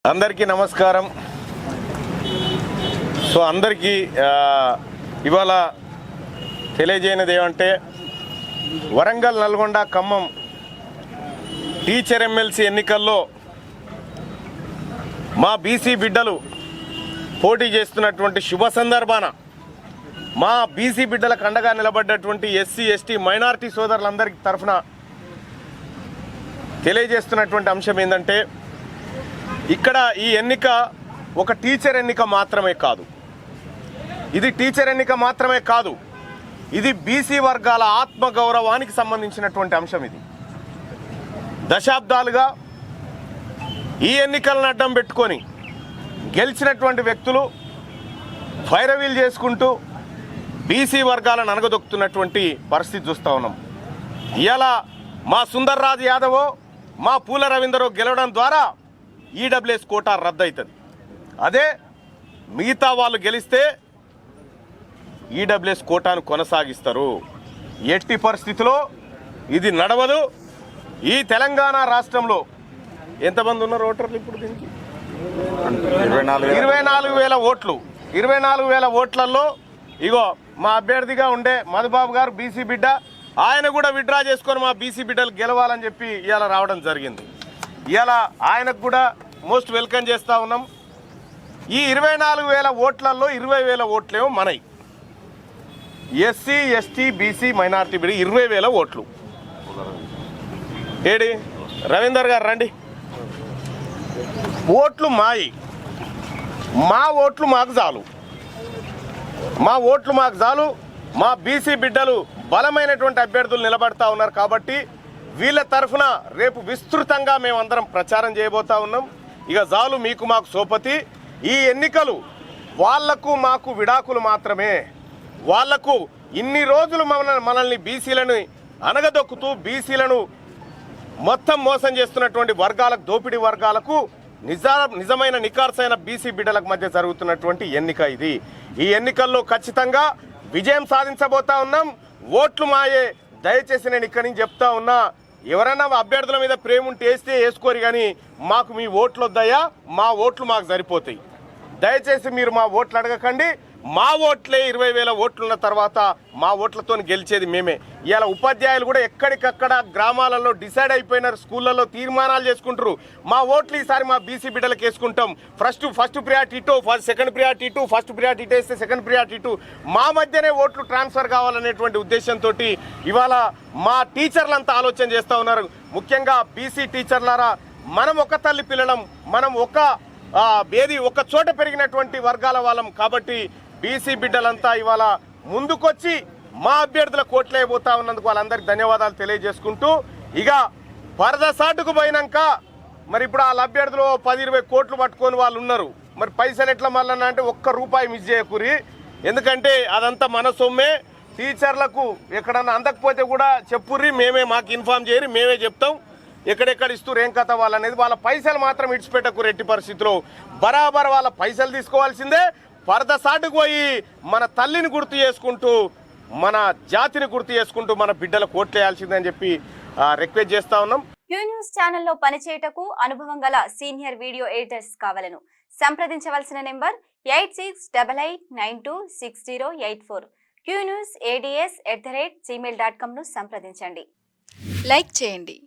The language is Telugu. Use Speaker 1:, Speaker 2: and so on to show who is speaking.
Speaker 1: అందరికీ నమస్కారం. సో అందరికీ ఇవాళ తెలియజేయనిది ఏమంటే వరంగల్, నల్గొండ, ఖమ్మం టీచర్ ఎమ్మెల్సీ ఎన్నికల్లో మా బీసీ బిడ్డలు పోటీ చేస్తున్నటువంటి శుభ సందర్భాన మా బీసీ బిడ్డలకు అండగా నిలబడ్డటువంటి ఎస్సీ, ఎస్టీ, మైనారిటీ సోదరులందరికీ తరఫున తెలియజేస్తున్నటువంటి అంశం ఏంటంటే ఇక్కడ ఈ ఎన్నిక ఒక టీచర్ ఎన్నిక మాత్రమే కాదు. ఇది టీచర్ ఎన్నిక మాత్రమే కాదు, ఇది బీసీ వర్గాల ఆత్మగౌరవానికి సంబంధించినటువంటి అంశం. ఇది దశాబ్దాలుగా ఈ ఎన్నికలను అడ్డం పెట్టుకొని గెలిచినటువంటి వ్యక్తులు ఫైరవీల్ చేసుకుంటూ బీసీ వర్గాలను అనగదొక్కుతున్నటువంటి పరిస్థితి చూస్తూ ఉన్నాం. ఇవాళ మా సుందర్రాజ్ యాదవో, మా పూల రవీందరో గెలవడం ద్వారా ఈడబ్ల్యూఎస్ కోటా రద్దు అవుతుంది. అదే మిగతా వాళ్ళు గెలిస్తే ఈడబ్ల్యూఎస్ కోటాను కొనసాగిస్తారు. ఎట్టి పరిస్థితిలో ఇది నడవదు. ఈ తెలంగాణ రాష్ట్రంలో ఎంతమంది ఉన్నారు ఓటర్లు ఇప్పుడు దీనికి? 24,000 ఓట్లు. 24,000 ఓట్లలో ఇగో మా అభ్యర్థిగా ఉండే మధుబాబు గారు బీసీ బిడ్డ, ఆయన కూడా విత్డ్రా చేసుకొని మా బీసీ బిడ్డలు గెలవాలని చెప్పి ఇవాళ రావడం జరిగింది. ఇవాళ ఆయనకు కూడా మోస్ట్ వెల్కమ్ చేస్తూ ఉన్నాం. ఈ 24,000 ఓట్లలో 20,000 ఓట్లేమో మనవి. ఎస్సీ, ఎస్టీ, బీసీ, మైనారిటీ బిడ్డ 20,000 ఓట్లు. ఏడి రవీందర్ గారు రండి. ఓట్లు మాయి, మా ఓట్లు మాకు చాలు, మా ఓట్లు మాకు చాలు. మా బీసీ బిడ్డలు బలమైనటువంటి అభ్యర్థులు నిలబడతా ఉన్నారు కాబట్టి వీళ్ళ తరఫున రేపు విస్తృతంగా మేమందరం ప్రచారం చేయబోతా ఉన్నాం. ఇక చాలు మీకు మాకు సోపతి. ఈ ఎన్నికలు వాళ్లకు మాకు విడాకులు మాత్రమే. వాళ్లకు ఇన్ని రోజులు మనల్ని బీసీలను అనగదొక్కుతూ బీసీలను మొత్తం మోసం చేస్తున్నటువంటి వర్గాలకు, దోపిడీ వర్గాలకు నిజమైన నికార్సైన బీసీ బిడ్డలకు మధ్య జరుగుతున్నటువంటి ఎన్నిక ఇది. ఈ ఎన్నికల్లో ఖచ్చితంగా విజయం సాధించబోతా ఉన్నాం. ఓట్లు మాయే. దయచేసి నేను ఇక్కడి నుంచి చెప్తా ఉన్నా, ఎవరైనా అభ్యర్థుల మీద ప్రేమ ఉంటే వేస్తే వేసుకోరు, కానీ మాకు మీ ఓట్లు వద్దయ్యా, మా ఓట్లు మాకు సరిపోతాయి. దయచేసి మీరు మా ఓట్లు అడగకండి. మా ఓట్లే 20,000 ఓట్లున్న తర్వాత మా ఓట్లతో గెలిచేది మేమే. ఇవాళ ఉపాధ్యాయులు కూడా ఎక్కడికక్కడ గ్రామాలలో డిసైడ్ అయిపోయినారు, స్కూళ్ళలో తీర్మానాలు చేసుకుంటారు. మా ఓట్లు ఈసారి మా బీసీ బిడ్డలకు వేసుకుంటాం. ఫస్ట్ ప్రియారిటీ ఇటు, సెకండ్ ప్రియారిటీ ఇటు, ఫస్ట్ ప్రియారిటీ ఇటు వేస్తే సెకండ్ ప్రియారిటీ ఇటు, మా మధ్యనే ఓట్లు ట్రాన్స్ఫర్ కావాలనేటువంటి ఉద్దేశంతో ఇవాళ మా టీచర్లంతా ఆలోచన చేస్తూ ఉన్నారు. ముఖ్యంగా బీసీ టీచర్లారా, మనం ఒక తల్లి పిల్లలం, మనం ఒక చోట పెరిగినటువంటి వర్గాల వాళ్ళం కాబట్టి బీసీ బిడ్డలంతా ఇవాళ ముందుకొచ్చి మా అభ్యర్థుల కోట్లేయబోతా ఉన్నందుకు వాళ్ళందరికీ ధన్యవాదాలు తెలియజేసుకుంటూ, ఇక పరదసాటుకు పోయినాక మరి ఇప్పుడు వాళ్ళ అభ్యర్థులు 10-20 కోట్లు పట్టుకొని వాళ్ళు ఉన్నారు. మరి పైసలు ఎట్లా మళ్ళీ అంటే ₹1 మిస్ చేయకూరి, ఎందుకంటే అదంతా మన సొమ్మే. టీచర్లకు ఎక్కడన్నా అందకపోతే కూడా చెప్పుర్రి, మాకు ఇన్ఫార్మ్ చేయరు, మేమే చెప్తాం ఎక్కడెక్కడ ఇస్తూ ఏం కథ వాళ్ళనేది. వాళ్ళ పైసలు మాత్రం ఇడిచిపెట్టకూరు. ఎట్టి పరిస్థితిలో బరాబర్ వాళ్ళ పైసలు తీసుకోవాల్సిందే. పరదసాటుకు పోయి మన తల్లిని గుర్తు చేసుకుంటూ, మన జాతిని గుర్తు చేసుకుంటూ మన బిడ్డలకు ఓట్లేయాల్సిందని చెప్పి రిక్వెస్ట్ చేస్తా ఉన్నాం.
Speaker 2: క్యూ న్యూస్ ఛానల్లో పనిచేయటకు అనుభవం గల సీనియర్ వీడియో ఎడిటర్స్ కావాలను సంప్రదించవలసిన నెంబర్ 8688926084. qnewsads@gmail.com ను సంప్రదించండి.
Speaker 3: లైక్ చేయండి,